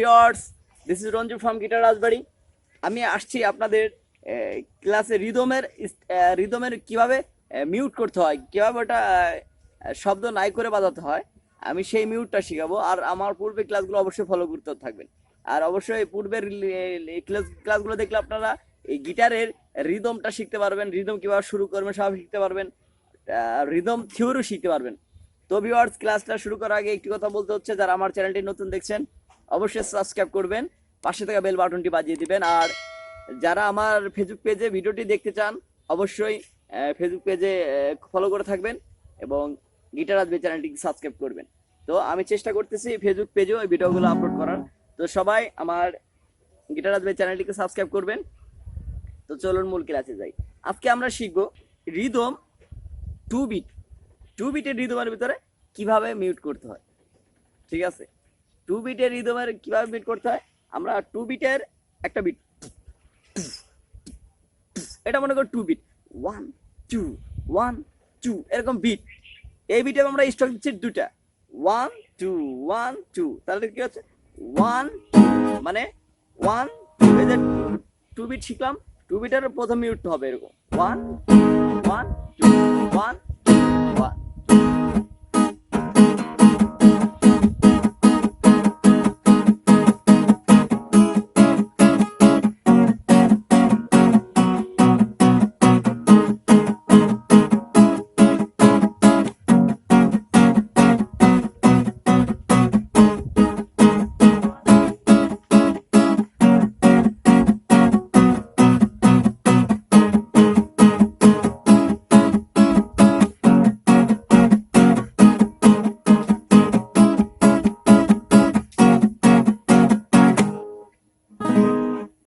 Viewers, this is Ranju from guitar Rajbari. আমি আসছি আপনাদের ক্লাসে রিদমের কিভাবে মিউট করতে হয়, কিভাবে ওটা শব্দ নাই করে বাজাতে হয়, আমি সেই মিউটটা শিখাবো। আর আমার পূর্বে ক্লাসগুলো অবশ্যই ফলো করতে থাকবেন। আর অবশ্যই পূর্বের ক্লাসগুলো দেখলে আপনারা এই গিটারের রিদমটা শিখতে পারবেন, রিদম কিভাবে শুরু করবেন সব শিখতে পারবেন, রিদম থিওরিও শিখতে পারবেন। তো ভিউয়ার্স, ক্লাসটা শুরু করার আগে একটি কথা বলতে হচ্ছে, যারা আমার চ্যানেলটি নতুন দেখছেন অবশ্যই সাবস্ক্রাইব করবেন, পাশে থাকা বেল বাটনটি বাজিয়ে দিবেন। আর যারা আমার ফেসবুক পেজে ভিডিওটি দেখতে চান অবশ্যই ফেসবুক পেজে ফলো করে থাকবেন এবং গিটার রাজবাড়ি চ্যানেলটিকে সাবস্ক্রাইব করবেন। তো আমি চেষ্টা করতেছি ফেসবুক পেজেও এই ভিডিওগুলো আপলোড করার। তো সবাই আমার গিটার রাজবাড়ি চ্যানেলটিকে সাবস্ক্রাইব করবেন। তো চলুন মূল ক্লাসে যাই। আজকে আমরা শিখবো রিদম 2 বিট। 2 বিটের রিদমের ভিতরে কিভাবে মিউট করতে হয়। ঠিক আছে, 2 বিটের রিদমের কিভাবে মিউট করতে হয়। আমরা 2 বিটের একটা বিট, এটা মনে করো 2 বিট, 1 2 1 2 এরকম বিট। এই বিটে আমরা স্ট্রোক দিচ্ছি দুটা, 1 2 1 2। তাহলে কি হচ্ছে 1 2, মানে 1 2। এই যে 2 বিট শিখলাম, 2 বিটের প্রথম মিউট হবে এরকম 1 1 2 1